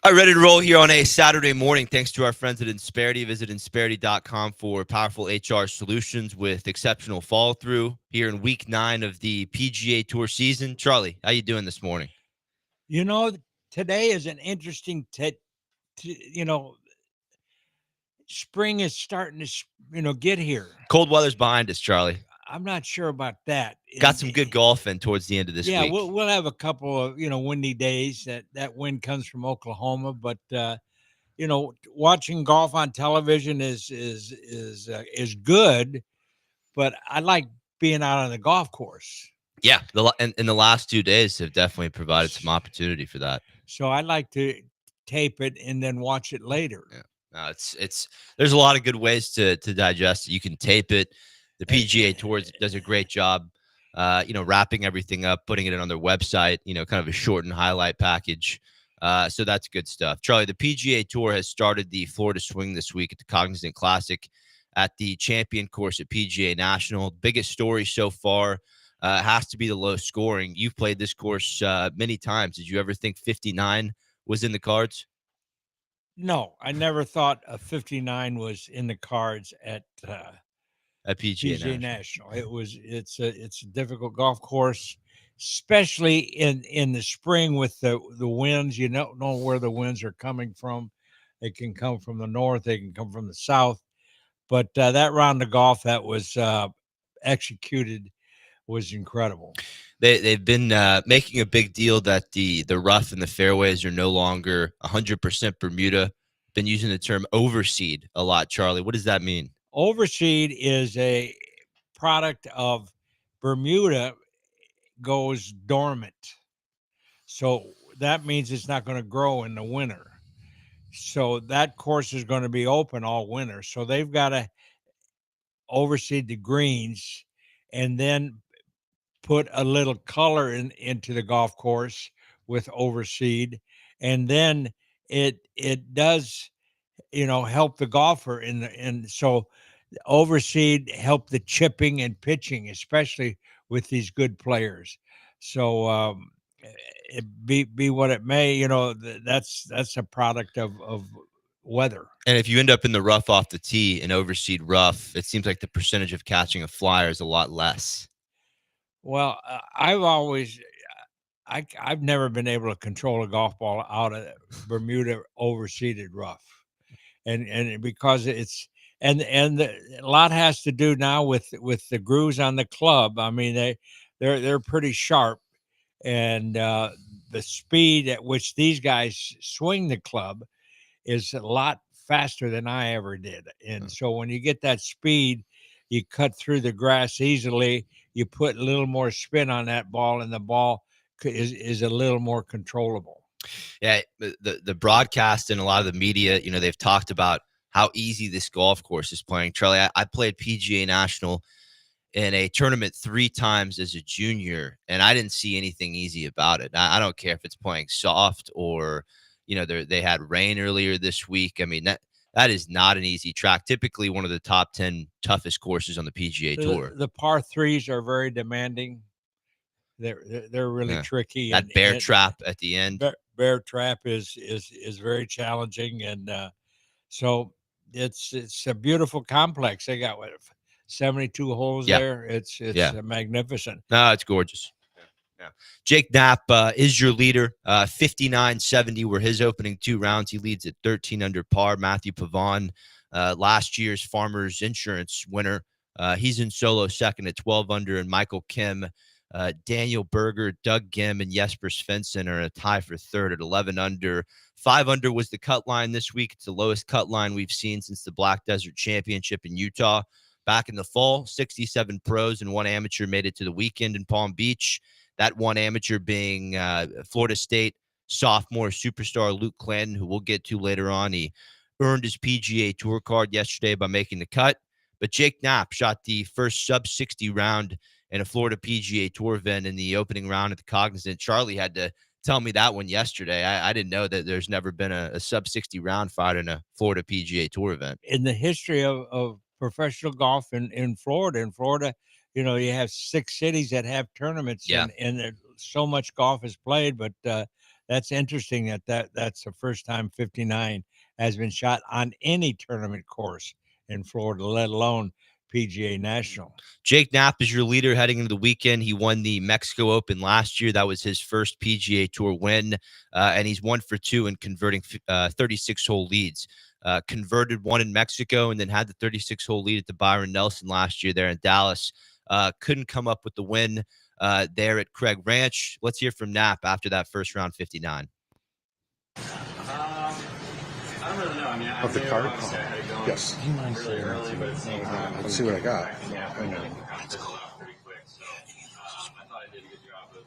All right, ready to roll here on a Saturday morning. Thanks to our friends at Insperity. Visit insperity.com for powerful HR solutions with exceptional follow through here in week 9 of the PGA Tour season. Charlie, how you doing this morning? You know, today is an interesting, spring is starting to, get here. Cold weather's behind us, Charlie. I'm not sure about that. Got And some good golf in towards the end of this yeah, week. we'll have a couple of windy days. That wind comes from Oklahoma, but watching golf on television is good. But I like being out on the golf course. Yeah, and the last 2 days have definitely provided some opportunity for that. So I like to tape it and then watch it later. Yeah. No, it's there's a lot of good ways to digest it. You can tape it. The Uh, PGA Tour does a great job, wrapping everything up, putting it on their website. Kind of a shortened highlight package. So that's good stuff. Charlie, the PGA Tour has started the Florida Swing this week at the Cognizant Classic at the Champion Course at PGA National. Biggest story so far has to be the low scoring. You've played this course many times. Did you ever think 59 was in the cards? No, I never thought a 59 was in the cards At PGA PGA National. National. It's a difficult golf course, especially in the spring with the winds. You don't know where the winds are coming from. They can come from the north. They can come from the south. But that round of golf that was executed was incredible. They've been making a big deal that the rough and the fairways are no longer 100% Bermuda. Been using the term overseed a lot, Charlie. What does that mean? Overseed is a product of Bermuda goes dormant. So that means it's not going to grow in the winter. So that course is going to be open all winter. So they've got to overseed the greens and then put a little color into the golf course with overseed. And then it does, help the golfer and so overseed help the chipping and pitching, especially with these good players. So it be what it may, that's a product of weather. And if you end up in the rough off the tee and overseed rough, it seems like the percentage of catching a flyer is a lot less. Well, I've never been able to control a golf ball out of Bermuda overseeded rough, and because it's a lot has to do now with the grooves on the club. I mean they're pretty sharp, and the speed at which these guys swing the club is a lot faster than I ever did. And so when you get that speed, you cut through the grass easily. You put a little more spin on that ball, and the ball is a little more controllable. Yeah, the broadcast and a lot of the media, they've talked about how easy this golf course is playing. Charlie, I played PGA National in a tournament 3 times as a junior, and I didn't see anything easy about it. I don't care if it's playing soft or, they had rain earlier this week. I mean, that is not an easy track. Typically one of the top 10 toughest courses on the PGA Tour. The par threes are very demanding. They're really Yeah. tricky, That bear trap at the end. bear trap is very challenging, and so it's a beautiful complex. They got 72 holes Yeah. there. It's Yeah. magnificent. No, it's gorgeous. Yeah. Jake Knapp is your leader. 59-70 were his opening 2 rounds. He leads at 13 under par. Matthew Pavon, last year's Farmers Insurance winner. He's in solo second at 12 under, and Michael Kim, Daniel Berger, Doug Gim, and Jesper Svensson are in a tie for third at 11 under. 5 under was the cut line this week. It's the lowest cut line we've seen since the Black Desert Championship in Utah. Back in the fall, 67 pros and 1 amateur made it to the weekend in Palm Beach. That 1 amateur being Florida State sophomore superstar Luke Clanton, who we'll get to later on. He earned his PGA Tour card yesterday by making the cut. But Jake Knapp shot the first sub-60 round in a Florida PGA Tour event in the opening round at the Cognizant. Charlie had to tell me that one yesterday. I didn't know that there's never been a sub-60 round fight in a Florida PGA Tour event. In the history of professional golf in Florida, you have 6 cities that have tournaments, Yeah. and so much golf is played, but that's interesting that's the first time 59 has been shot on any tournament course in Florida, let alone PGA National. Jake Knapp is your leader heading into the weekend. He won the Mexico Open last year. That was his first PGA Tour win, and he's 1 for 2 in converting 36-hole leads. Converted one in Mexico and then had the 36-hole lead at the Byron Nelson last year there in Dallas. Couldn't come up with the win there at Craig Ranch. Let's hear from Knapp after that first round 59. I don't really know. I mean, Of the card? Yes. Do you mind saying that? Let's see what I got. Yeah, Hang on. it's go out pretty quick. So I thought I did a good job of,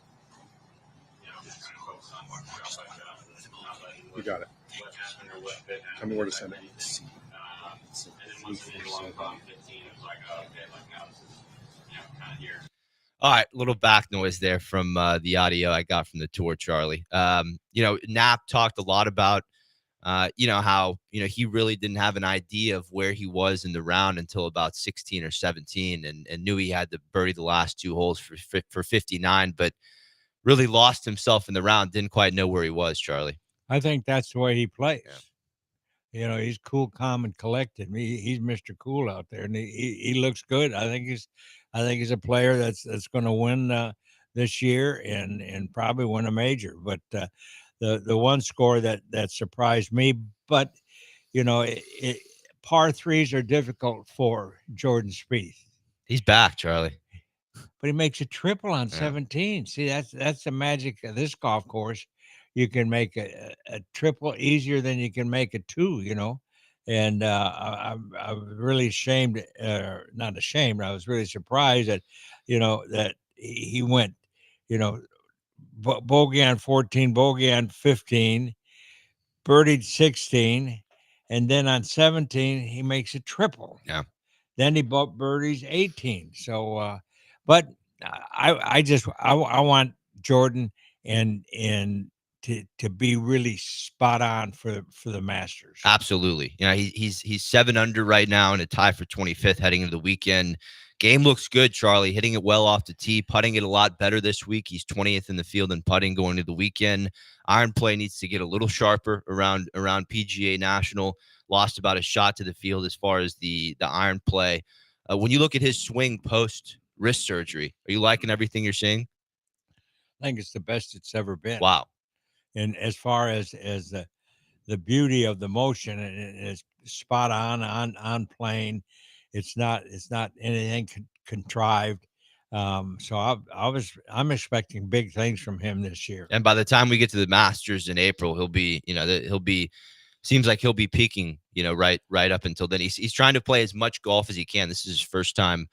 just kind of focus on what not letting You got it. what happened or what fit Tell me where to send it. And then once it hit along bottom 15, it was like, oh, okay, like now this is, kind of here. All right, little back noise there from the audio I got from the tour, Charlie. Knapp talked a lot about how, he really didn't have an idea of where he was in the round until about 16 or 17 and knew he had to birdie the last 2 holes for 59, but really lost himself in the round. Didn't quite know where he was, Charlie. I think that's the way he plays. Yeah. He's cool, calm, and collected. He's Mr. Cool out there, and he looks good. I think he's a player that's going to win this year and probably win a major. But the one score that surprised me, but par threes are difficult for Jordan Spieth. He's back, Charlie. But he makes a triple on 17. See, that's the magic of this golf course. You can make a triple easier than you can make a 2, And I'm really ashamed, not ashamed. I was really surprised that, that he went, bogey on 14, bogey on 15, birdied 16, and then on 17 he makes a triple. Yeah. Then he birdies 18. So, but I want Jordan and to be really spot on for the Masters. Absolutely. He's 7 under right now and a tie for 25th heading into the weekend. Game looks good, Charlie. Hitting it well off the tee, putting it a lot better this week. He's 20th in the field in putting going into the weekend. Iron play needs to get a little sharper around PGA National. Lost about a shot to the field as far as the iron play. When you look at his swing post wrist surgery, are you liking everything you're seeing? I think it's the best it's ever been. Wow. And as far as the beauty of the motion, and it's spot on plane. It's not anything contrived. So I'm expecting big things from him this year. And by the time we get to the Masters in April, seems like he'll be peaking, right up until then. He's trying to play as much golf as he can. This is his first time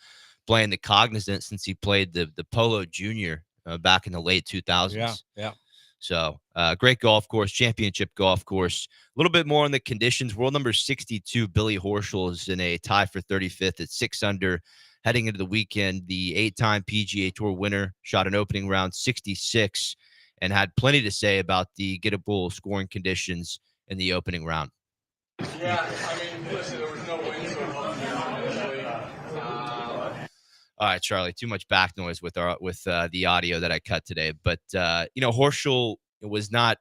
playing the Cognizant since he played the Polo Junior back in the late 2000s. Yeah. So great golf course, championship golf course. A little bit more on the conditions. World number 62, Billy Horschel, is in a tie for 35th at 6 under. Heading into the weekend, the 8-time PGA Tour winner shot an opening round 66 and had plenty to say about the gettable scoring conditions in the opening round. Yeah, listen, there was no wind so obviously. All right, Charlie, too much back noise with the audio that I cut today. But, Horschel was not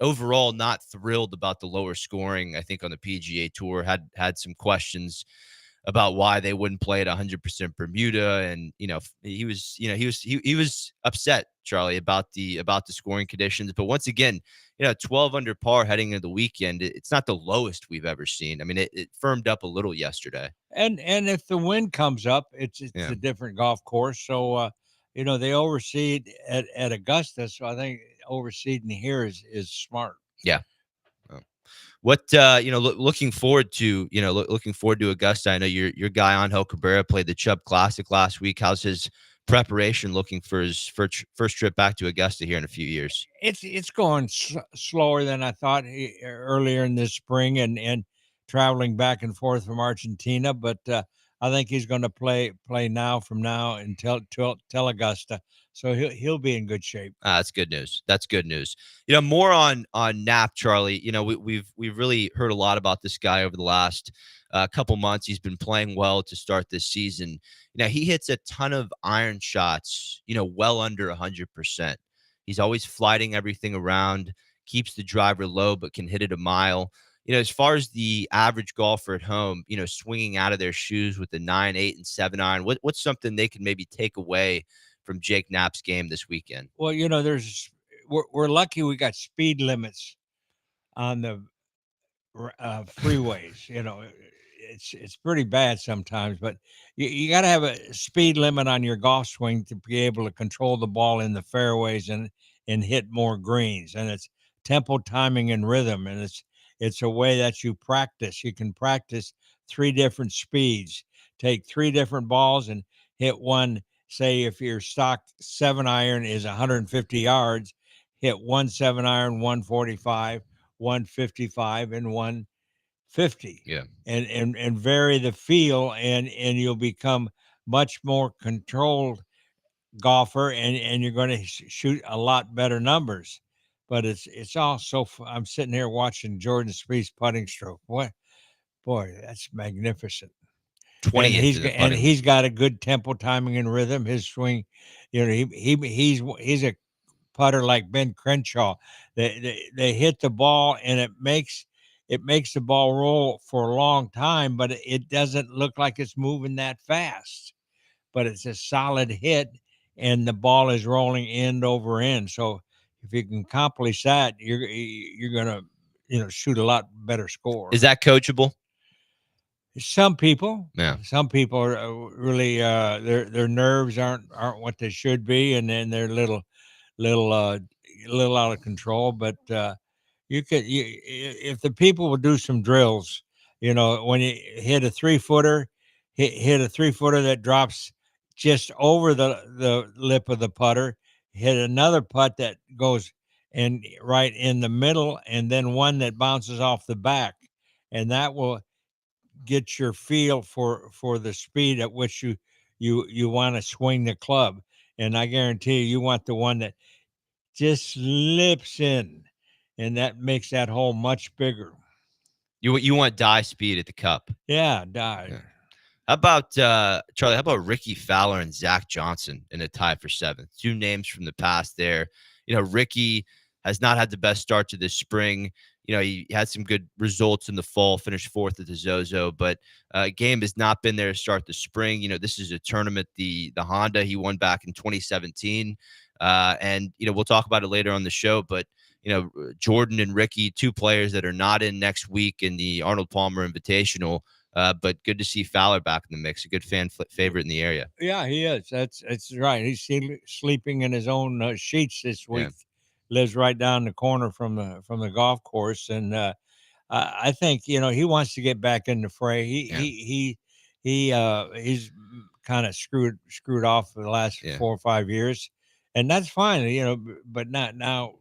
overall not thrilled about the lower scoring, I think, on the PGA Tour. Had some questions about why they wouldn't play at 100% Bermuda. And, he was upset, Charlie, about the scoring conditions. But once again, 12 under par heading into the weekend, it's not the lowest we've ever seen. It firmed up a little yesterday. And if the wind comes up, it's a different golf course. So, they overseed at Augusta. So I think overseeding here is smart. Yeah. What looking forward to Augusta. I know your guy Angel Cabrera played the Chubb Classic last week. How's his preparation looking for his first trip back to Augusta here in a few years? It's going slower than I thought earlier in this spring and traveling back and forth from Argentina, but I think he's going to play from now until Augusta. So he'll be in good shape. That's good news. That's good news. More on Knapp, Charlie. We've really heard a lot about this guy over the last couple months. He's been playing well to start this season. He hits a ton of iron shots, well under 100%. He's always flighting everything around, keeps the driver low, but can hit it a mile. As far as the average golfer at home, swinging out of their shoes with the 9, 8, and 7 iron, what's something they can maybe take away from Jake Knapp's game this weekend? Well, we're lucky we got speed limits on the freeways. It's pretty bad sometimes, but you got to have a speed limit on your golf swing to be able to control the ball in the fairways and hit more greens. And it's tempo, timing, and rhythm, and it's a way that you practice. You can practice 3 different speeds. Take 3 different balls and hit one. Say if your stock 7 iron is 150 yards, hit 1 7 iron, 145, 155, and 150. Yeah. And vary the feel, and you'll become much more controlled golfer, and you're going to shoot a lot better numbers. But it's also I'm sitting here watching Jordan Spieth's putting stroke. What boy, that's magnificent. And 20th in the putting. he's got a good tempo, timing, and rhythm. His swing, he's a putter like Ben Crenshaw. They hit the ball, and it makes the ball roll for a long time, but it doesn't look like it's moving that fast. But it's a solid hit, and the ball is rolling end over end. So if you can accomplish that, you're gonna shoot a lot better score. Is that coachable? Some people, Yeah. some people are really their nerves aren't what they should be, and then they're little little out of control. But if the people will do some drills, when you hit a 3-footer, hit a 3-footer that drops just over the lip of the putter, hit another putt that goes and right in the middle, and then one that bounces off the back, and that will get your feel for the speed at which you want to swing the club. And I guarantee you want the one that just slips in, and that makes that hole much bigger. You want die speed at the cup. Yeah, die. Yeah. How about Charlie? How about Ricky Fowler and Zach Johnson in a tie for 7th? 2 names from the past there. Ricky has not had the best start to this spring. He had some good results in the fall, finished 4th at the Zozo, but game has not been there to start the spring. This is a tournament, the Honda he won back in 2017. And we'll talk about it later on the show, but Jordan and Ricky, 2 players that are not in next week in the Arnold Palmer Invitational. But good to see Fowler back in the mix, a good fan favorite in the area. Yeah, he is. That's right. He's sleeping in his own sheets this week. Yeah. Lives right down the corner from the golf course, and I think he wants to get back in the fray. He's kind of screwed off for the last 4 or 5 years, and that's fine. But not now.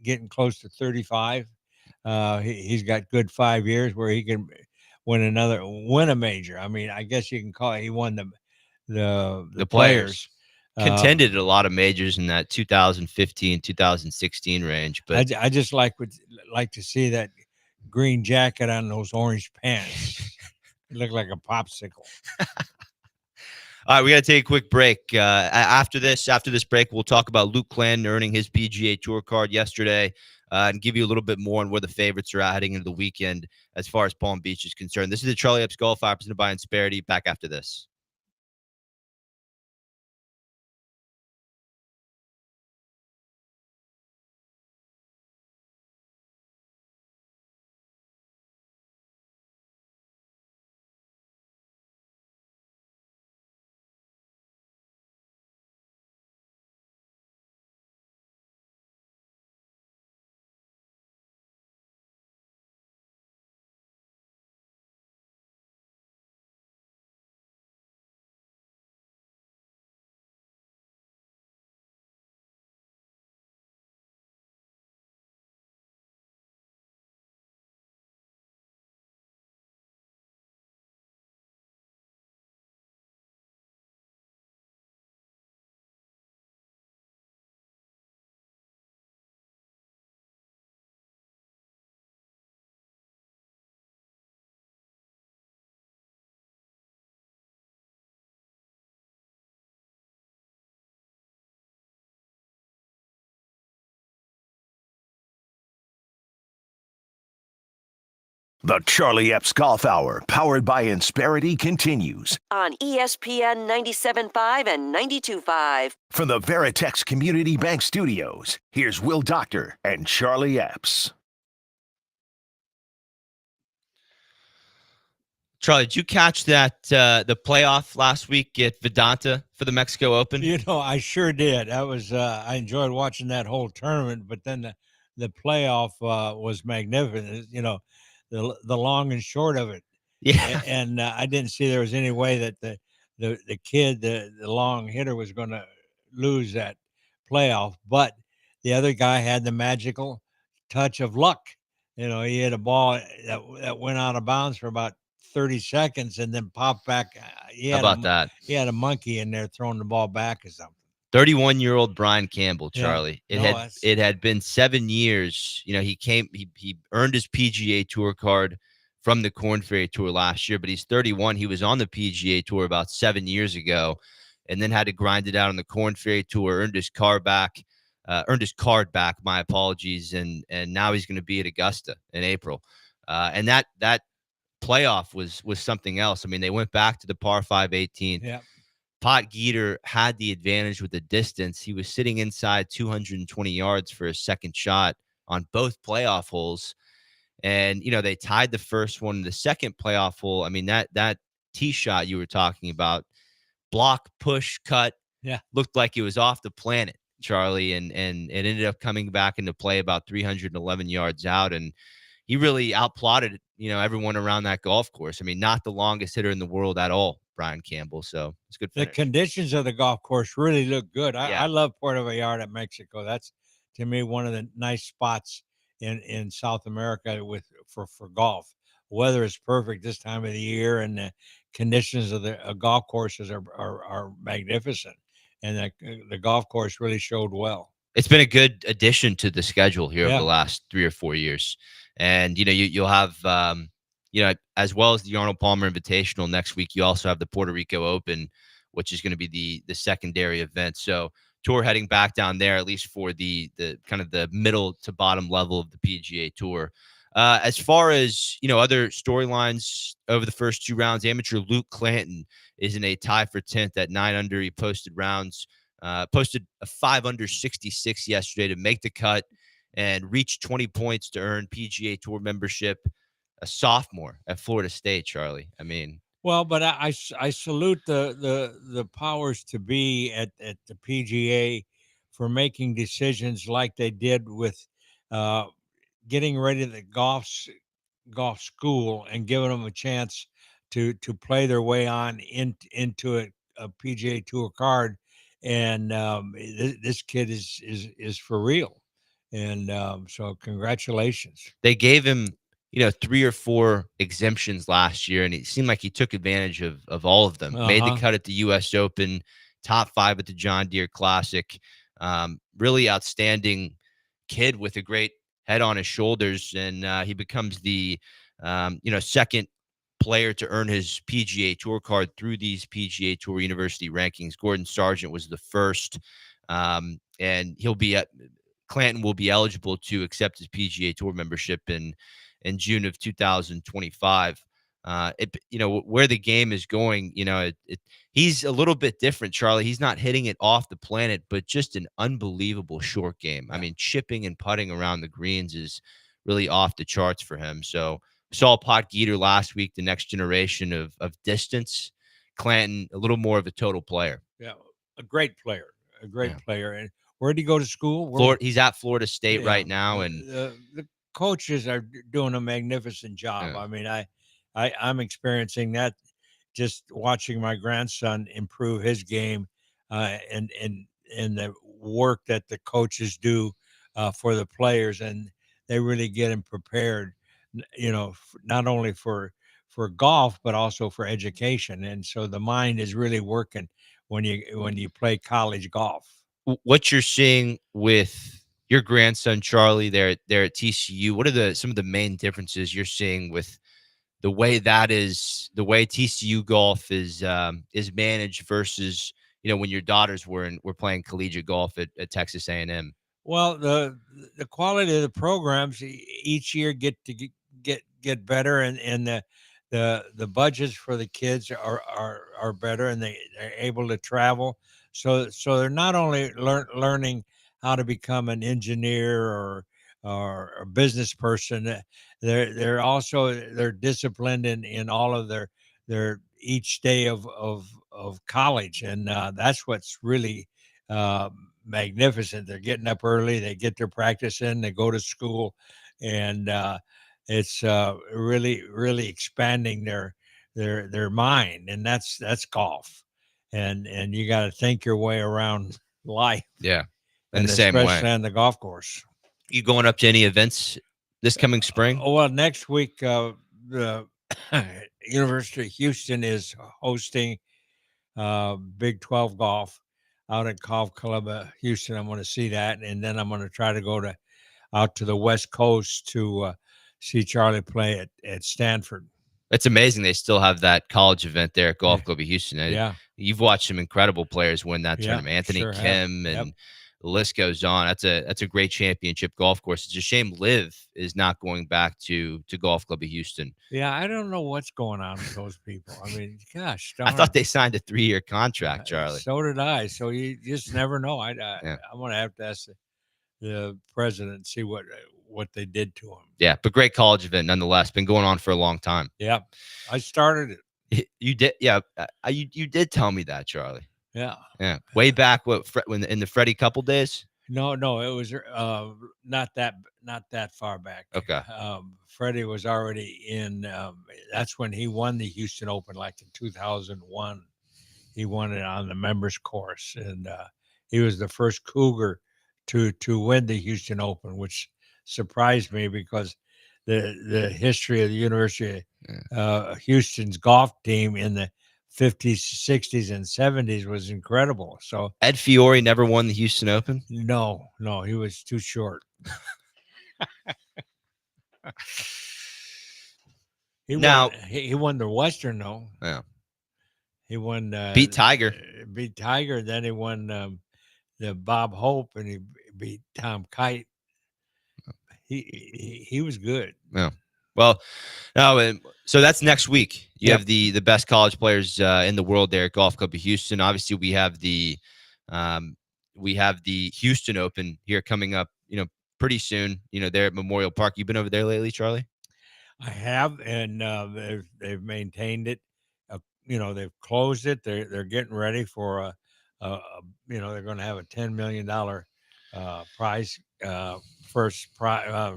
Getting close to 35, he's got good 5 years where he can win a major. I mean, I guess you can call it. He won the players. Contended at a lot of majors in that 2015, 2016 range, but I just like to see that green jacket on those orange pants. It looked like a popsicle. All right, we got to take a quick break. After this break, we'll talk about Luke Clanton earning his PGA Tour card yesterday, and give you a little bit more on where the favorites are at heading into the weekend as far as Palm Beach is concerned. This is the Charlie Epps Golf Hour presented by Insperity. Back after this. The Charlie Epps Golf Hour, powered by Insperity, continues on ESPN 97.5 and 92.5. from the Veritex Community Bank Studios. Here's Will Doctor and Charlie Epps. Charlie, did you catch that the playoff last week at Vedanta for the Mexico Open? You know, I sure did. That was I enjoyed watching that whole tournament, but then the playoff was magnificent. You know, the long and short of it. Yeah. And I didn't see there was any way that the kid, the long hitter, was going to lose that playoff. But the other guy had the magical touch of luck. You know, he hit a ball that went out of bounds for about 30 seconds and then popped back. How about that? He had a monkey in there throwing the ball back or something. 31-year-old Brian Campbell, Charlie. Yeah. It had been 7 years. You know, he earned his PGA Tour card from the Korn Ferry Tour last year, but he's 31. He was on the PGA Tour about 7 years ago, and then had to grind it out on the Korn Ferry Tour. Earned his card back. My apologies, and now he's going to be at Augusta in April. And that playoff was something else. I mean, they went back to the par 5 18. Yeah. Pot Geter had the advantage with the distance. He was sitting inside 220 yards for a second shot on both playoff holes. And, you know, they tied the first one. The second playoff hole, I mean, that tee shot you were talking about, block, push, cut, looked like it was off the planet, Charlie. And it ended up coming back into play about 311 yards out. And he really outplotted, you know, everyone around that golf course. I mean, not the longest hitter in the world at all, Brian Campbell. So it's good. The conditions of the golf course really look good. Yeah. I love Puerto Vallarta, Mexico. That's, to me, one of the nice spots in South America for golf. Weather is perfect this time of the year, and the conditions of the golf courses are magnificent. And the golf course really showed well. It's been a good addition to the schedule here over the last 3 or 4 years. And, you know, you'll have, you know, as well as the Arnold Palmer Invitational next week, you also have the Puerto Rico Open, which is going to be the secondary event. So tour heading back down there, at least for the kind of the middle to bottom level of the PGA Tour. As far as, you know, other storylines over the first 2 rounds, amateur Luke Clanton is in a tie for 10th at 9 under. He posted a 5 under 66 yesterday to make the cut and reach 20 points to earn PGA Tour membership. A sophomore at Florida State, Charlie. I mean, well, but I salute the powers to be at the PGA for making decisions like they did with getting ready to the golf school and giving them a chance to play their way on into a PGA Tour card. And this kid is for real. And so congratulations. They gave him, you know, 3 or 4 exemptions last year, and it seemed like he took advantage of all of them. Made the cut at the U.S. Open, top 5 at the John Deere Classic. Really outstanding kid with a great head on his shoulders, and he becomes the, you know, second player to earn his PGA Tour card through these PGA Tour University rankings. Gordon Sargent was the first, and Clanton will be eligible to accept his PGA Tour membership in June of 2025. You know, where the game is going, you know, he's a little bit different, Charlie. He's not hitting it off the planet, but just an unbelievable short game. I mean, chipping and putting around the greens is really off the charts for him. So saw Pot Geter last week, the next generation of distance. Clanton, a little more of a total player. Yeah, a great player. And where did he go to school? Florida, he's at Florida State right now, and the coaches are doing a magnificent job. Yeah. I mean, I'm experiencing that just watching my grandson improve his game, and the work that the coaches do for the players, and they really get him prepared, you know, not only for golf but also for education. And so the mind is really working when you play college golf. What you're seeing with your grandson Charlie there at TCU, what are some of the main differences you're seeing with the way TCU golf is managed versus, you know, when your daughters were playing collegiate golf at Texas A&M? Well, the quality of the programs each year get get better, and the budgets for the kids are better, and they're able to travel. So they're not only learning how to become an engineer or a business person. They're also they're disciplined in all of their each day of college, and that's what's really uh, magnificent. They're getting up early, they get their practice in, they go to school, and it's really expanding their mind, and that's golf, and you got to think your way around life, Yeah. In and the same way. especially on the golf course. You going up to any events this coming spring? Oh, well, next week, the University of Houston is hosting Big 12 golf out at Golf Club Houston. I'm going to see that, and then I'm going to try to go out to the West Coast to see Charlie play at Stanford. It's amazing they still have that college event there at Golf Yeah. Club of Houston. Yeah, You've watched some incredible players win that Yeah, tournament. Anthony sure have. Kim Yep. and the list goes on. That's a great championship golf course. It's a shame Liv is not going back to Golf Club of Houston. yeah. I don't know what's going on with those people. I mean, gosh, I thought they signed a 3-year contract, Charlie. So did I. So you just never know. I'm Yeah. going to have to ask the president and see what they did to him. Yeah, but great college event nonetheless. Been going on for a long time. Yeah, I started it. You did, yeah. You did tell me that, Charlie. Yeah. Yeah, way back when in the Freddie Couple days. No, it was not that far back. Okay. Freddie was already in. That's when he won the Houston Open, like in 2001. He won it on the members course, and he was the first Cougar to win the Houston Open, which surprised me because the history of the University of Houston's golf team in the 50s, 60s, and 70s was incredible. So Ed Fiore never won the Houston Open. no, he was too short. He won the Western though. Yeah. He won Beat Tiger. Then he won the Bob Hope, and he beat Tom Kite. He was good. Yeah. Well, no, so that's next week. You Yep. have the best college players in the world there at Golf Club of Houston. Obviously, we have the Houston Open here coming up. Pretty soon. There at Memorial Park. You been over there lately, Charlie? I have, and they've maintained it. They've closed it. They're getting ready for they're going to have a $10 million prize, first prize,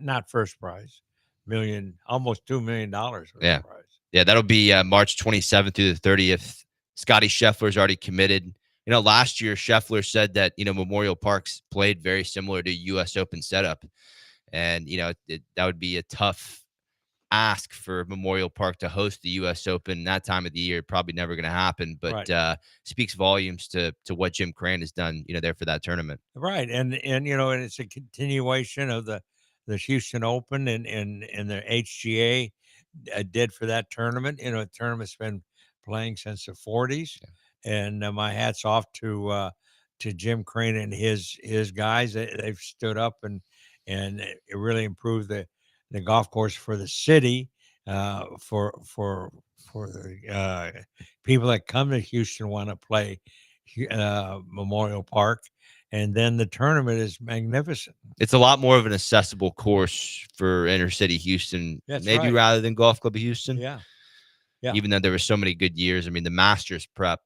not first prize, almost $2 million. Yeah. Prize. Yeah, that'll be March 27th through the 30th. Scotty Scheffler's already committed. Last year Scheffler said that Memorial Park's played very similar to U.S. Open setup, and that would be a tough ask for Memorial Park to host the U.S. Open that time of the year. Probably never going to happen, but Right. Speaks volumes to what Jim Crane has done, there for that tournament. Right, and it's a continuation of the Houston Open and the HGA did for that tournament. The tournament's been playing since the 40s, and my hat's off to Jim Crane and his guys. They've stood up and it really improved the golf course for the city, for the people that come to Houston want to play Memorial Park, and then the tournament is magnificent. It's a lot more of an accessible course for inner city Houston, That's maybe right. rather than Golf Club of Houston. Yeah. Even though there were so many good years. I mean, the Masters prep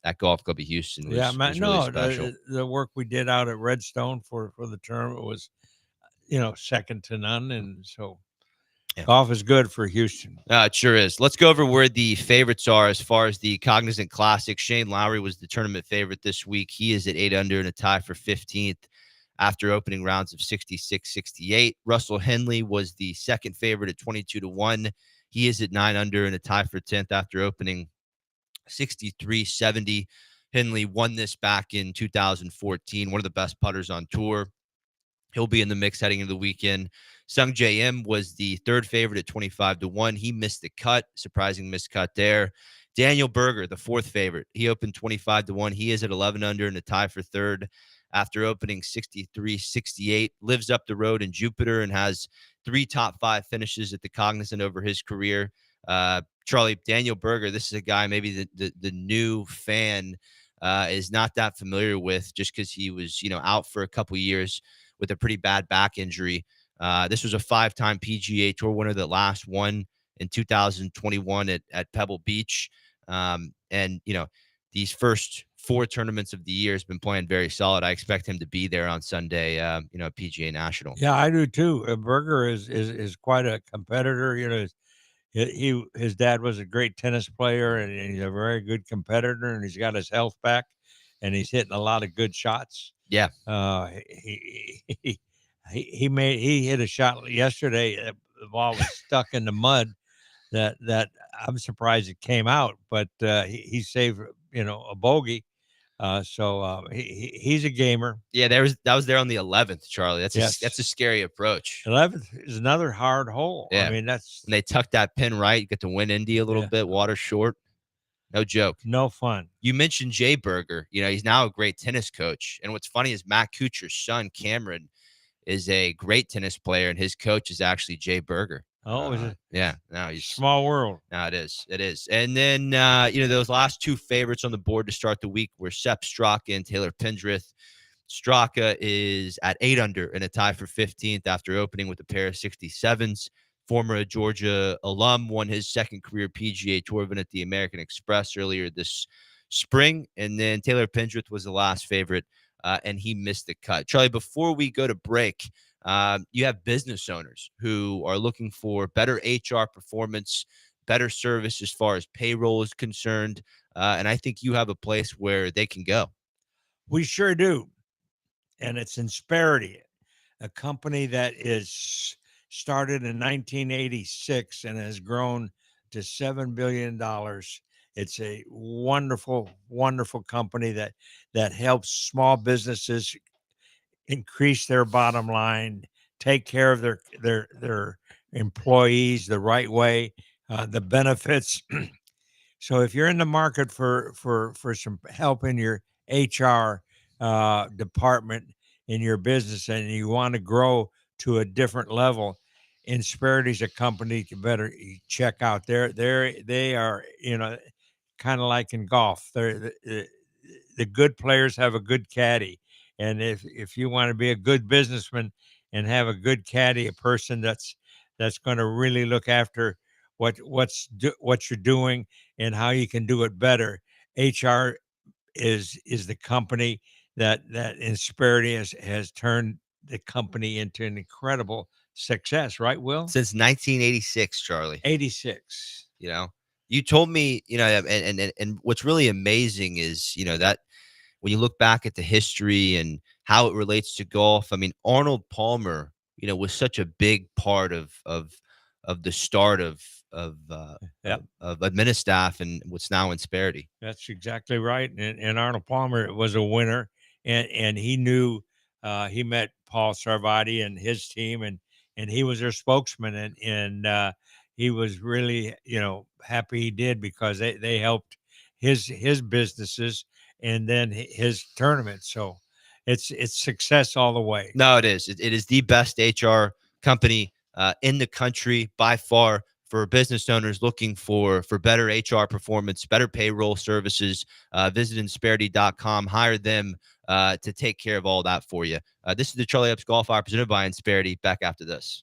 at Golf Club of Houston was really special. The work we did out at Redstone for the tournament was, second to none, and so golf is good for Houston. It sure is. Let's go over where the favorites are as far as the Cognizant Classic. Shane Lowry was the tournament favorite this week. He is at 8 under and a tie for 15th after opening rounds of 66-68. Russell Henley was the second favorite at 22-1. He is at 9 under and a tie for 10th after opening 63-70. Henley won this back in 2014, one of the best putters on tour. He'll be in the mix heading into the weekend. Sung J M was the third favorite at 25-1. He missed the cut, surprising miscut there. Daniel Berger, the fourth favorite. He opened 25-1. He is at 11 under and a tie for third after opening 63-68. Lives up the road in Jupiter and has 3 top 5 finishes at the Cognizant over his career. Charlie, Daniel Berger, this is a guy maybe the new fan is not that familiar with, just because he was, out for a couple years with a pretty bad back injury. This was a 5-time PGA Tour winner that last won in 2021 at Pebble Beach. And, these first 4 tournaments of the year has been playing very solid. I expect him to be there on Sunday, PGA National. Yeah, I do too. Berger is quite a competitor. His dad was a great tennis player, and he's a very good competitor, and he's got his health back, and he's hitting a lot of good shots. Yeah. He hit a shot yesterday. The ball was stuck in the mud. That I'm surprised it came out, but he saved a bogey. So he's a gamer. Yeah, that was there on the 11th, Charlie. That's Yes. that's a scary approach. 11th is another hard hole. Yeah. I mean, that's When they tuck that pin right, you get to win Indy a little bit, water short. No joke. no fun. You mentioned Jay Berger. He's now a great tennis coach. And what's funny is Matt Kuchar's son, Cameron, is a great tennis player, and his coach is actually Jay Berger. Oh, is it? Yeah. No, he's Small world. No, it is. It is. And then, those last 2 favorites on the board to start the week were Sepp Straka and Taylor Pendrith. Straka is at 8 under in a tie for 15th after opening with a pair of 67s. Former Georgia alum won his second career PGA Tour event at the American Express earlier this spring. And then Taylor Pendrith was the last favorite, and he missed the cut. Charlie, before we go to break, you have business owners who are looking for better HR performance, better service as far as payroll is concerned. And I think you have a place where they can go. We sure do. And it's Insperity, a company that is started in 1986 and has grown to $7 billion. It's a wonderful, wonderful company that helps small businesses increase their bottom line, take care of their employees the right way, the benefits. So if you're in the market for some help in your HR department in your business and you want to grow to a different level, Insperity is a company you better check out. They are kind of like in golf. The good players have a good caddy, and if you want to be a good businessman and have a good caddy, a person that's going to really look after what you're doing and how you can do it better. HR is the company that Insperity has turned the company into an incredible success, right, Will? Since 1986, Charlie. 86. You told me, and what's really amazing is, that when you look back at the history and how it relates to golf, I mean, Arnold Palmer, was such a big part of the start of Administaff and what's now Insperity. That's exactly right. And Arnold Palmer was a winner, and he knew he met Paul Sarvati and his team, and he was their spokesman, and he was really happy he did, because they helped his businesses and then his tournament. So it's success all the way. No, it is. It is the best HR company in the country by far, for business owners looking for better HR performance, better payroll services. Visit Insperity.com. Hire them to take care of all that for you. This is the Charlie Epps Golf Hour presented by Insperity. Back after this.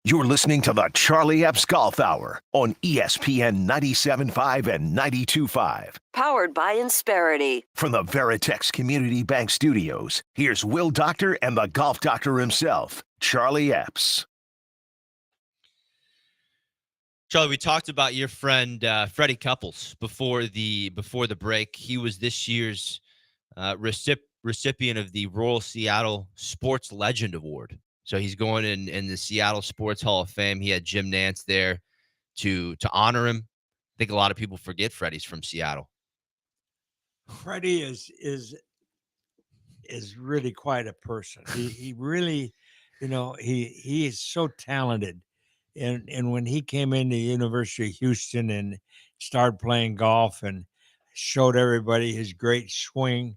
You're listening to the Charlie Epps Golf Hour on ESPN 97.5 and 92.5. Powered by Insperity. From the Veritex Community Bank Studios, here's Will Doctor and the Golf Doctor himself, Charlie Epps. Charlie, we talked about your friend Freddie Couples before the break. He was this year's recipient of the Royal Seattle Sports Legend Award. So he's going in the Seattle Sports Hall of Fame. He had Jim Nantz there to honor him. I think a lot of people forget Freddie's from Seattle. Freddie is really quite a person. He really, he is so talented. And when he came into the University of Houston and started playing golf and showed everybody his great swing,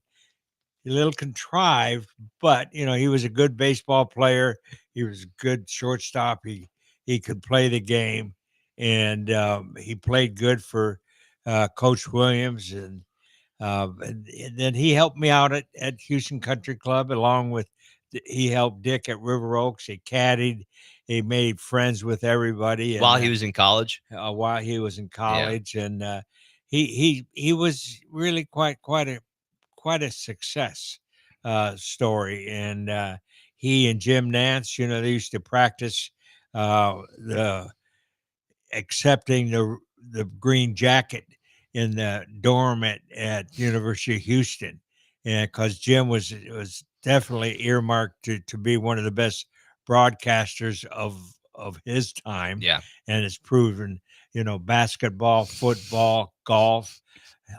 a little contrived, but he was a good baseball player. He was a good shortstop. He could play the game, and he played good for Coach Williams. And then he helped me out at Houston Country Club, along with he helped Dick at River Oaks. He caddied. He made friends with everybody. And, while he was in college. While he was in college, and he was really quite a success story. And he and Jim Nantz, they used to practice the accepting the green jacket in the dorm at University of Houston, and because Jim was definitely earmarked to be one of the best broadcasters of his time. Yeah. And it's proven, basketball, football, golf,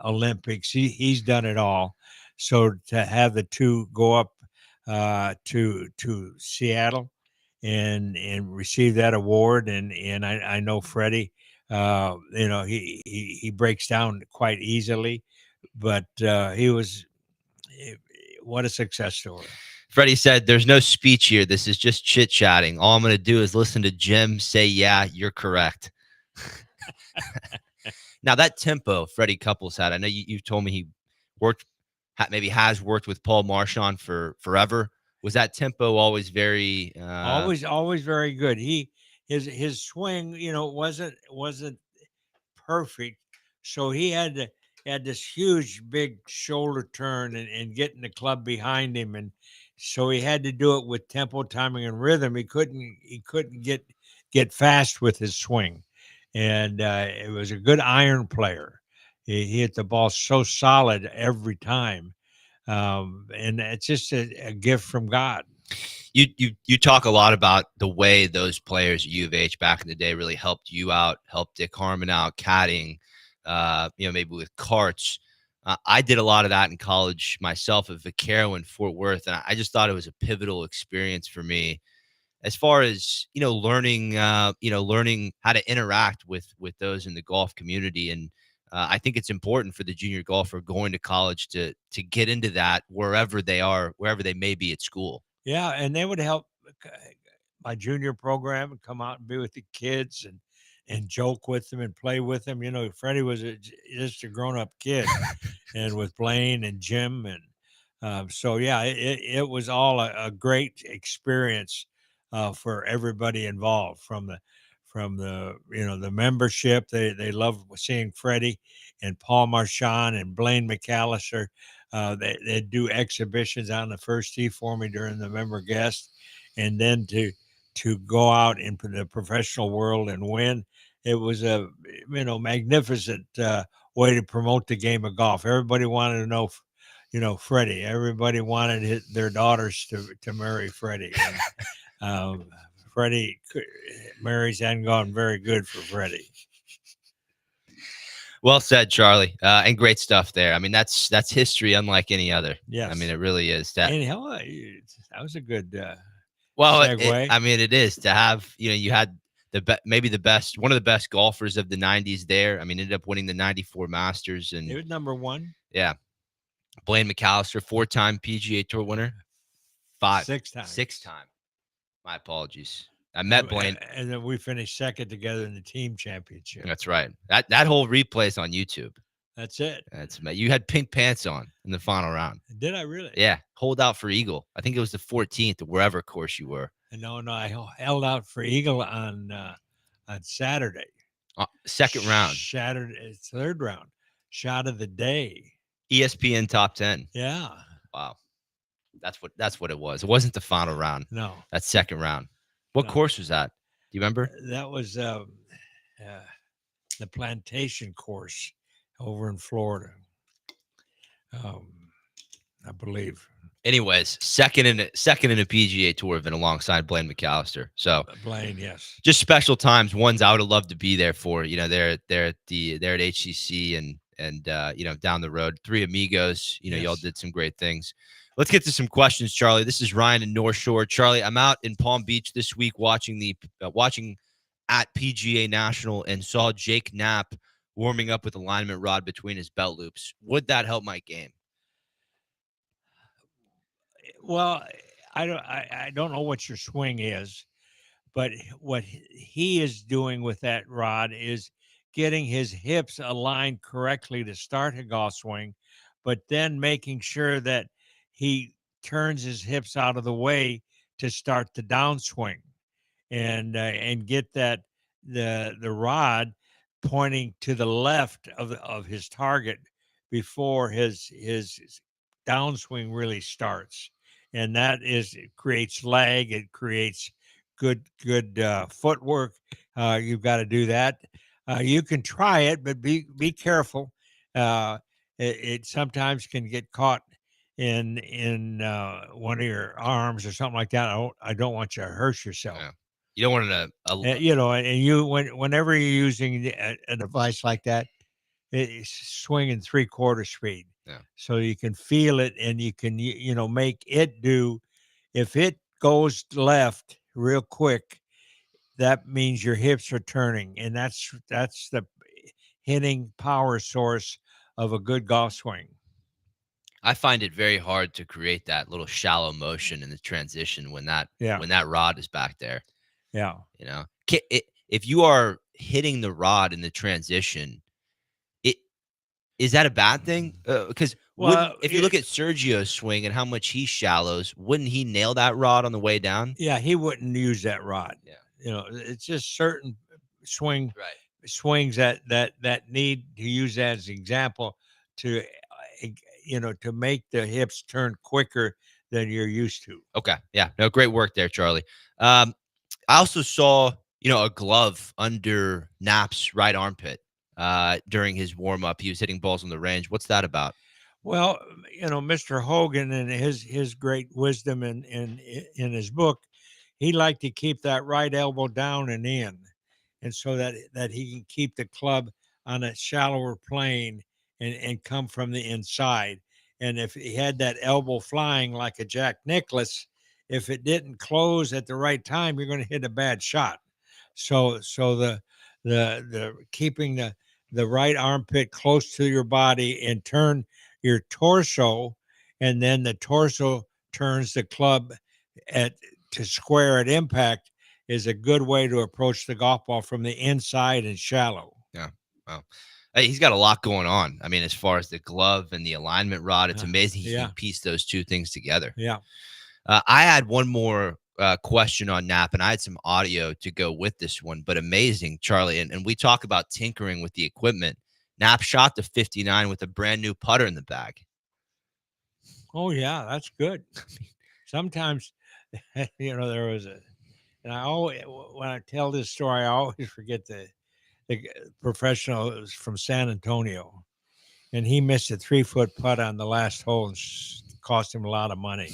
Olympics, he's done it all. So to have the two go up to Seattle and receive that award, and I know Freddie, he breaks down quite easily, but what a success story. Freddie said, "There's no speech here. This is just chit-chatting. All I'm going to do is listen to Jim say, yeah, you're correct." Now, that tempo Freddie Couples had, I know you told me he has worked with Paul Marchand for forever. Was that tempo always very always very good? His swing, wasn't perfect, so he had this huge big shoulder turn and getting the club behind him, and so he had to do it with tempo, timing, and rhythm. He couldn't get fast with his swing, and it was a good iron player. He hit the ball so solid every time, and it's just a gift from God. You talk a lot about the way those players at U of H back in the day really helped you out, helped Dick Harmon out, caddying, maybe with carts. I did a lot of that in college myself at Vaquero in Fort Worth, and I just thought it was a pivotal experience for me as far as learning how to interact with those in the golf community. And I think it's important for the junior golfer going to college to get into that wherever they may be at school. Yeah, and they would help my junior program and come out and be with the kids and joke with them and play with them. Freddie was just a grown-up kid, and with Blaine and Jim. And so, yeah, it was all a great experience for everybody involved, from the membership. They loved seeing Freddie and Paul Marchand and Blaine McAllister. They'd do exhibitions on the first tee for me during the member guest, and then to go out into the professional world and win. It was a magnificent way to promote the game of golf. Everybody wanted to know Freddie. Everybody wanted their daughters to marry Freddie. And, Freddie marriage hadn't gone very good for Freddie. Well said, Charlie, and great stuff there. I mean, that's history unlike any other. Yes. I mean, it really is. That was a good segue. It is to have, you had maybe one of the best golfers of the 90s there. I mean, ended up winning the 94 Masters. And it was number one. Yeah. Blaine McAllister, 4-time PGA Tour winner. 6 times. 6 time. My apologies. I met Blaine. And then we finished second together in the team championship. That's right. That whole replay is on YouTube. That's it. You had pink pants on in the final round. Did I really? Yeah. Hold out for eagle. I think it was the 14th or wherever course you were. No, I held out for Eagle on Saturday. Second round, Saturday, third round, shot of the day. ESPN top 10. Yeah. Wow, that's what it was. It wasn't the final round. No, That second round. What No. course was that? Do you remember? that was the plantation course over in Florida. I believe. Anyways, second in a PGA Tour event alongside Blaine McAllister. So Blaine, yes. just special times. Ones I would have loved to be there for. They're at HCC and down the road. Three Amigos. Y'all Yes. did some great things. Let's get to some questions, Charlie. This is Ryan in North Shore. Charlie, I'm out in Palm Beach this week watching at PGA National and saw Jake Knapp warming up with alignment rod between his belt loops. Would that help my game? Well, I don't know what your swing is, but what he is doing with that rod is getting his hips aligned correctly to start a golf swing, but then making sure that he turns his hips out of the way to start the downswing, and get that the rod pointing to the left of his target before his downswing really starts. And it creates lag, it creates good footwork. You've got to do that. You can try it, but be careful. It sometimes can get caught in one of your arms or something like that. I don't want you to hurt yourself. Yeah. You don't want And whenever you're using a device like that, it's swinging 3/4 speed. Yeah. So you can feel it, and you can make it do. If it goes left real quick, that means your hips are turning, and that's the hitting power source of a good golf swing. I find it very hard to create that little shallow motion in the transition when that rod is back there. Yeah. If you are hitting the rod in the transition, is that a bad thing? Because if you look at Sergio's swing and how much he shallows, wouldn't he nail that rod on the way down? Yeah, he wouldn't use that rod. Yeah. It's just certain swings Right. that need to use that as an example to to make the hips turn quicker than you're used to. Okay. Yeah. No, great work there, Charlie. I also saw, a glove under Knapp's right armpit during his warm up. He was hitting balls on the range. What's that about? Well, Mr. Hogan and his great wisdom in his book, he liked to keep that right elbow down and in, and so that he can keep the club on a shallower plane and come from the inside. And if he had that elbow flying like a Jack Nicklaus, if it didn't close at the right time, you're going to hit a bad shot. So the keeping the right armpit close to your body and turn your torso, and then the torso turns the club to square at impact, is a good way to approach the golf ball from the inside and shallow. Yeah. Wow. Hey, he's got a lot going on. I mean, as far as the glove and the alignment rod, it's amazing he can piece those two things together. Yeah. I had one more question on Knapp, and I had some audio to go with this one, but amazing, Charlie. And we talk about tinkering with the equipment. Knapp shot the 59 with a brand new putter in the bag. Oh, yeah, that's good. Sometimes, there was and I always, when I tell this story, I always forget the professional from San Antonio, and he missed a 3-foot putt on the last hole and cost him a lot of money.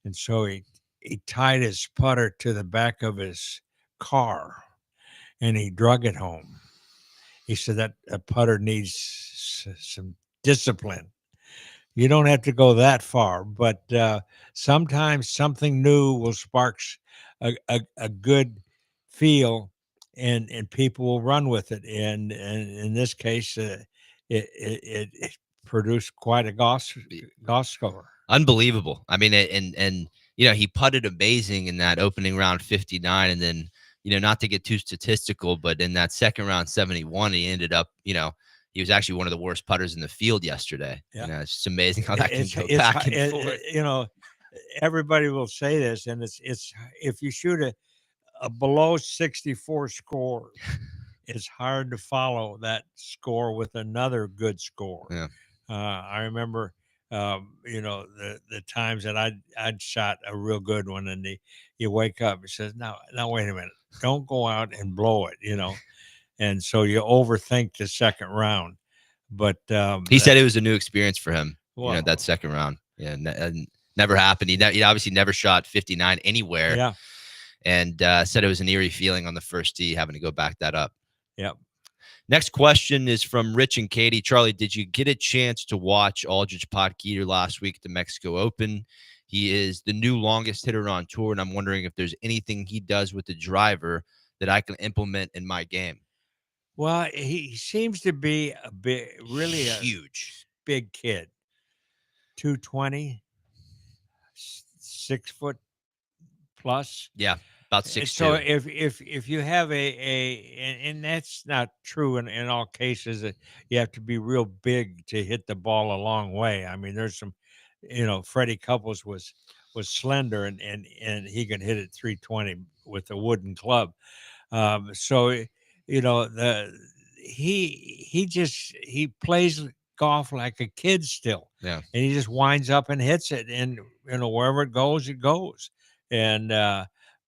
And so he tied his putter to the back of his car, and he drug it home. He said that a putter needs some discipline. You don't have to go that far, but sometimes something new will spark a good feel, and people will run with it. And in this case, it produced quite a golf score. Unbelievable. I mean, and he putted amazing in that opening round 59, and then not to get too statistical, but in that second round 71, he ended up he was actually one of the worst putters in the field yesterday. Yeah. It's just amazing how that can go back and forth. everybody will say this, and it's if you shoot a below 64 score, it's hard to follow that score with another good score. Yeah. I remember, the times that I'd shot a real good one, and you wake up and says, now wait a minute, don't go out and blow it, and so you overthink the second round. But He said it was a new experience for him. Well, that second round. Yeah, never happened. He obviously never shot 59 anywhere. yeah, And said it was an eerie feeling on the first tee, having to go back that up. yeah. Next question is from Rich and Katie. Charlie, did you get a chance to watch Aldrich Potgieter last week at the Mexico Open? He is the new longest hitter on tour, and I'm wondering if there's anything he does with the driver that I can implement in my game. Well, he seems to be really a Huge. big kid, 220, 6 foot plus. Yeah, about And 6'2". so if you have and that's not true in all cases, that you have to be real big to hit the ball a long way. I mean, there's some, Freddie Couples was slender, and he could hit it 320 with a wooden club. So the he plays golf like a kid still, Yeah. and he just winds up and hits it, and wherever it goes, it goes. And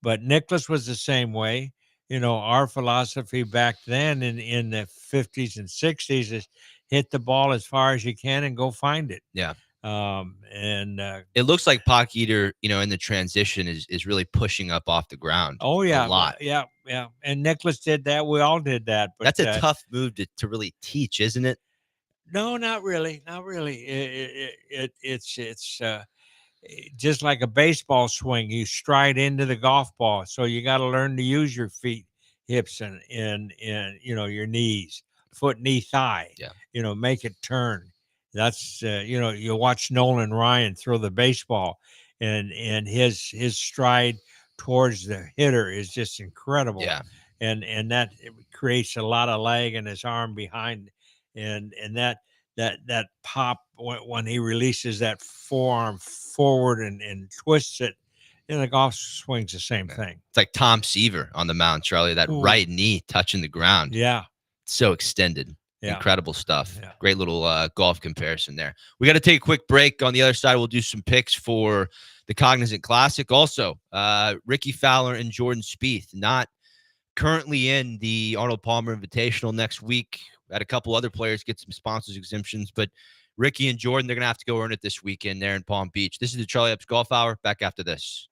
but Nicholas was the same way. Our philosophy back then in the 50s and 60s is hit the ball as far as you can and go find it. Yeah. And It looks like Potgieter, in the transition is really pushing up off the ground. oh yeah, a lot. yeah. And Nicholas did that. We all did that. But That's a tough move to really teach, isn't it? no, not really, not really. It's just like a baseball swing. You stride into the golf ball, so you got to learn to use your feet, hips, and your knees, foot, knee, thigh. Yeah. Make it turn. That's you watch Nolan Ryan throw the baseball, and his stride towards the hitter is just incredible. Yeah. And that creates a lot of lag in his arm behind, and that pop when he releases that forearm forward and twists it, the golf swing's the same thing. It's like Tom Seaver on the mound, Charlie. That Ooh. right knee touching the ground. Yeah. So extended. Yeah. Incredible stuff. Yeah. Great little golf comparison there. We got to take a quick break. On the other side, we'll do some picks for the Cognizant Classic. Also, Ricky Fowler and Jordan Spieth, not currently in the Arnold Palmer Invitational next week. Had a couple other players get some sponsors exemptions, but Ricky and Jordan, they're going to have to go earn it this weekend there in Palm Beach. This is the Charlie Epps Golf Hour. Back after this.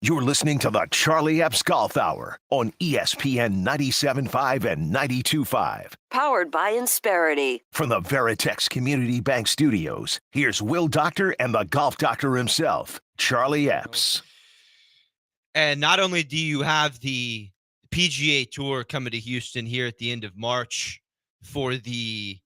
You're listening to the Charlie Epps Golf Hour on ESPN 97.5 and 92.5. Powered by Insperity. From the Veritex Community Bank Studios, here's Will Doctor and the Golf Doctor himself, Charlie Epps. And not only do you have the PGA Tour coming to Houston here at the end of March for the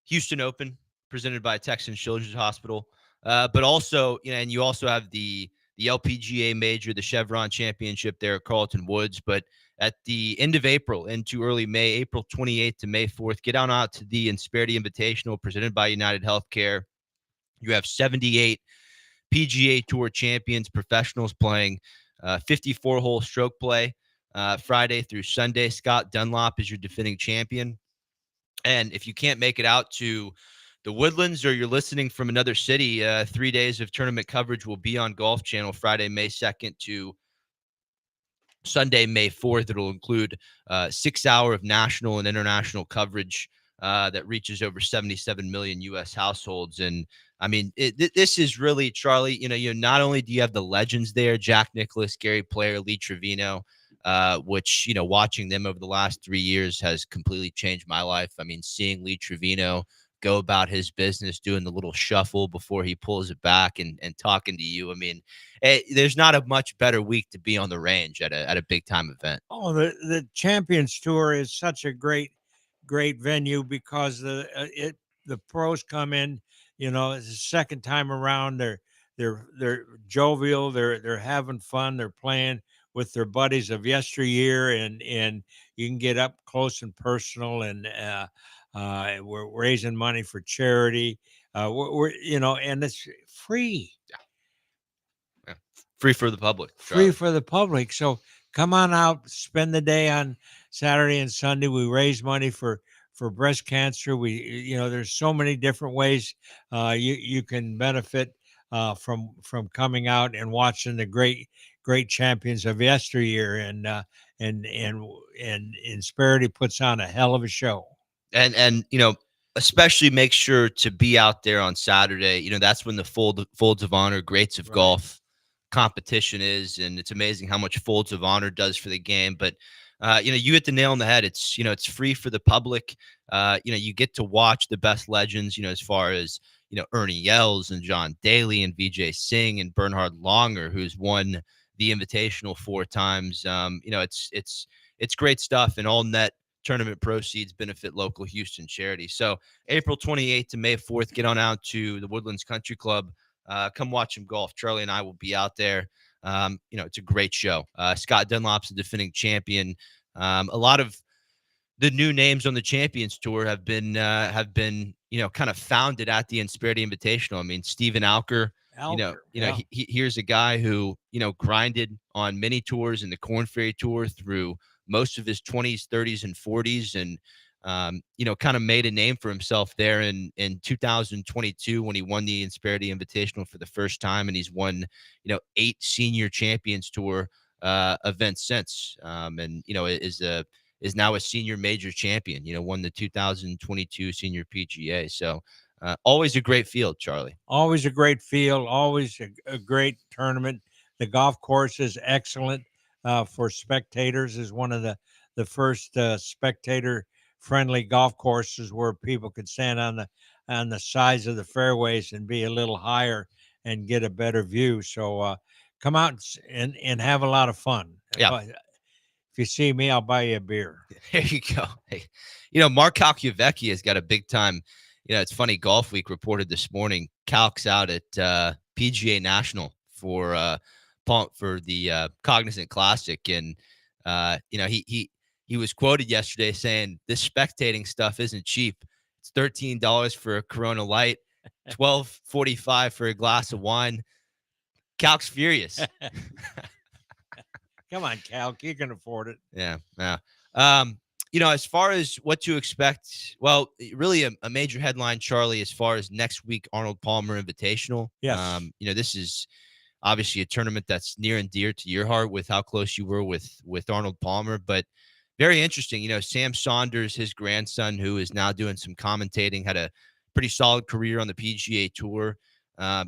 Houston Open presented by Texas Children's Hospital, but also, and you also have the LPGA Major, the Chevron Championship there at Carlton Woods. But at the end of April into early May, April 28th to May 4th, get on out to the Insperity Invitational presented by United Healthcare. You have 78 PGA Tour champions, professionals playing 54-hole stroke play Friday through Sunday. Scott Dunlop is your defending champion. And if you can't make it out to the Woodlands or you're listening from another city, 3 days of tournament coverage will be on Golf Channel Friday, May 2nd to Sunday, May 4th. It'll include 6 hours of national and international coverage that reaches over 77 million U.S. households. And I mean, this is really, Charlie, not only do you have the legends there, Jack Nicklaus, Gary Player, Lee Trevino, which, watching them over the last 3 years has completely changed my life. I mean, seeing Lee Trevino go about his business, doing the little shuffle before he pulls it back and talking to you. I mean, there's not a much better week to be on the range at a big time event. Oh, the Champions Tour is such a great venue because the pros come in, it's the second time around. They're jovial, they're having fun, they're playing with their buddies of yesteryear, and you can get up close and personal, and we're raising money for charity. We're and it's free. Yeah. Free for the public. Free for the public. So come on out, spend the day on Saturday and Sunday. We raise money for breast cancer. We, there's so many different ways you can benefit from coming out and watching the great champions of yesteryear. And Insperity puts on a hell of a show. And especially make sure to be out there on Saturday. That's when the Folds of Honor Greats of Golf competition is, and it's amazing how much Folds of Honor does for the game. But you hit the nail on the head. It's it's free for the public. You get to watch the best legends, as far as Ernie Els and John Daly and Vijay Singh and Bernhard Langer, who's won the Invitational 4 times. It's great stuff, and all net tournament proceeds benefit local Houston charities. So April 28th to May 4th, get on out to the Woodlands Country Club. Come watch some golf. Charlie and I will be out there. It's a great show. Scott Dunlop's the defending champion. A lot of the new names on the Champions Tour have been kind of founded at the Insperity Invitational. I mean, Stephen Alker. Here's a guy who grinded on many tours in the Korn Ferry Tour through most of his 20s, 30s, and 40s, and kind of made a name for himself there in 2022 when he won the Insperity Invitational for the first time, and he's won 8 Senior Champions Tour events since, and is now a senior major champion. Won the 2022 Senior PGA. So always a great field, Charlie. Always a great field. Always a great tournament. The golf course is excellent for spectators. Is one of the first spectator friendly golf courses where people could stand on the sides of the fairways and be a little higher and get a better view. So come out and have a lot of fun. Yeah. If you see me, I'll buy you a beer. There you go. Hey, Mark Calciavecchi has got a big time. It's funny. Golf Week reported this morning, Calc's out at PGA National for the Cognizant Classic, and he was quoted yesterday saying this spectating stuff isn't cheap. It's $13 for a Corona Light, $12.45 for a glass of wine. Calc's furious. Come on, Calc, you can afford it. Yeah. As far as what to expect, well, really a major headline, Charlie, as far as next week, Arnold Palmer Invitational. Yes. This is obviously a tournament that's near and dear to your heart with how close you were with Arnold Palmer, but very interesting. Sam Saunders, his grandson, who is now doing some commentating, had a pretty solid career on the PGA Tour.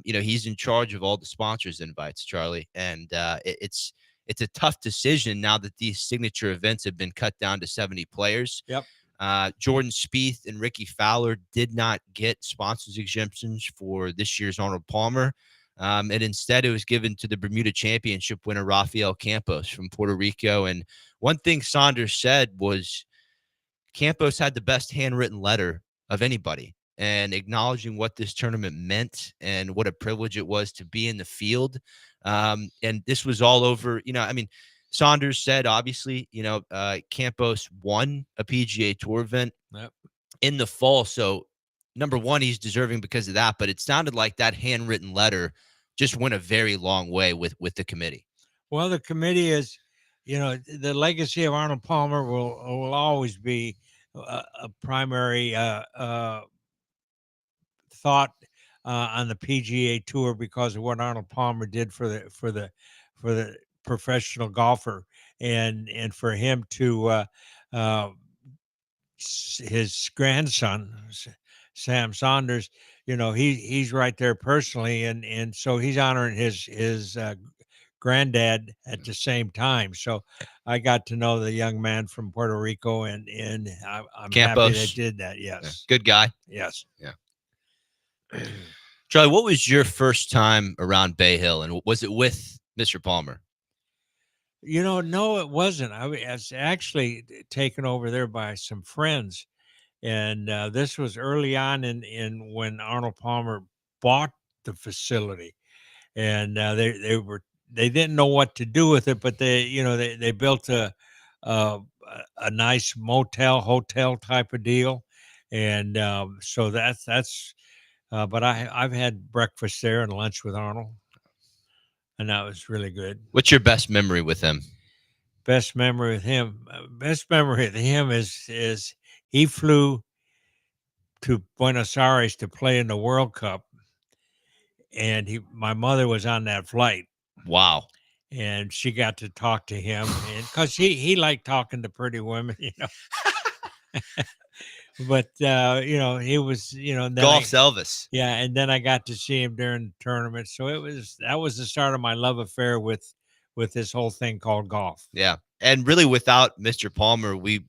He's in charge of all the sponsors invites, Charlie, and it's a tough decision now that these signature events have been cut down to 70 players. Yep. Jordan Spieth and Ricky Fowler did not get sponsors exemptions for this year's Arnold Palmer. And instead, it was given to the Bermuda Championship winner, Rafael Campos from Puerto Rico. And one thing Saunders said was Campos had the best handwritten letter of anybody, and acknowledging what this tournament meant and what a privilege it was to be in the field. And this was all over, Saunders said, obviously, Campos won a PGA Tour event in the fall. So, number one, he's deserving because of that. But it sounded like that handwritten letter just went a very long way with the committee. Well, the committee is, the legacy of Arnold Palmer will always be a primary thought on the PGA Tour because of what Arnold Palmer did for the professional golfer, and for him to his grandson Sam Saunders, he's right there personally, and so he's honoring his granddad at the same time. So I got to know the young man from Puerto Rico, and I'm happy they did that. Yes, yeah. Good guy. Yes, yeah. Charlie, what was your first time around Bay Hill, and was it with Mr. Palmer? No, it wasn't. I was actually taken over there by some friends, and this was early on in when Arnold Palmer bought the facility, and they didn't know what to do with it, but they built a nice hotel type of deal, and so that's. But I've had breakfast there and lunch with Arnold, and that was really good. What's your best memory with him? Best memory with him. Best memory with him is he flew to Buenos Aires to play in the World Cup, and my mother was on that flight. Wow. And she got to talk to him, and because he liked talking to pretty women, But he was, golf's Elvis. Yeah, and then I got to see him during the tournament, so that was the start of my love affair with this whole thing called golf. Yeah, and really, without Mr. Palmer, we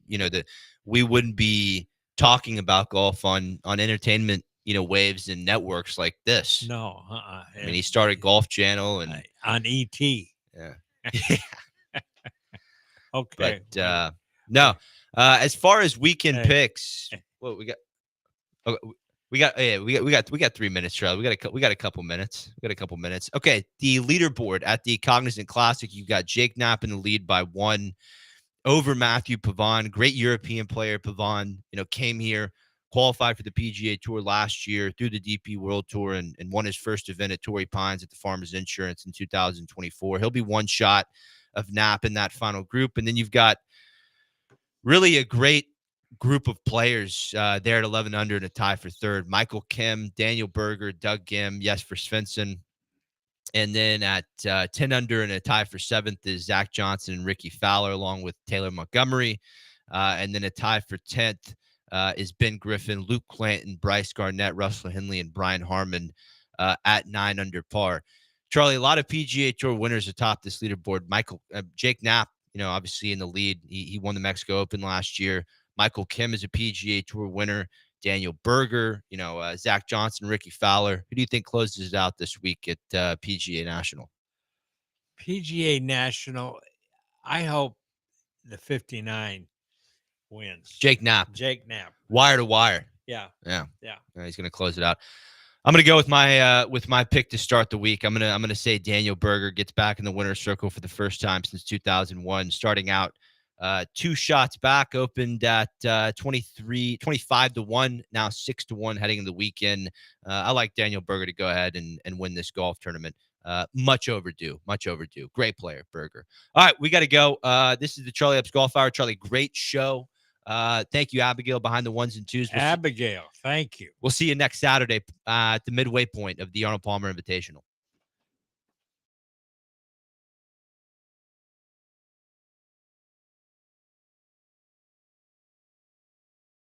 wouldn't be talking about golf on entertainment, waves and networks like this. No, I mean, he started Golf Channel and on ET. Yeah. Okay. But no, as far as weekend picks, what we got? Okay, we got 3 minutes, Charlie. We got a couple minutes. Okay, the leaderboard at the Cognizant Classic, you've got Jake Knapp in the lead by 1 over Matthew Pavon. Great European player. Pavon, came here, qualified for the PGA Tour last year through the DP World Tour, and won his first event at Torrey Pines at the Farmers Insurance in 2024. He'll be one shot of Knapp in that final group. And then you've got really a great group of players there at 11 under and a tie for third. Michael Kim, Daniel Berger, Doug Gim, Jesper Svensson. And then at 10 under and a tie for seventh is Zach Johnson and Ricky Fowler, along with Taylor Montgomery. And then a tie for 10th is Ben Griffin, Luke Clanton, Bryce Garnett, Russell Henley, and Brian Harmon at 9 under par. Charlie, a lot of PGA Tour winners atop this leaderboard. Jake Knapp, obviously in the lead. He won the Mexico Open last year. Michael Kim is a PGA Tour winner. Daniel Berger, Zach Johnson, Ricky Fowler. Who do you think closes it out this week at PGA National? PGA National, I hope the 59 wins. Jake Knapp. Wire to wire. Yeah. He's going to close it out. I'm going to go with my pick to start the week. I'm going to say Daniel Berger gets back in the winner's circle for the first time since 2001, starting out 2 shots back, opened at 25-1, now 6-1 heading into the weekend. I like Daniel Berger to go ahead and win this golf tournament. Much overdue. Great player, Berger. All right, we got to go. This is the Charlie Epps Golf Hour. Charlie, great show. Thank you, Abigail, behind the 1s and 2s. Abigail, thank you. We'll see you next Saturday at the midway point of the Arnold Palmer Invitational.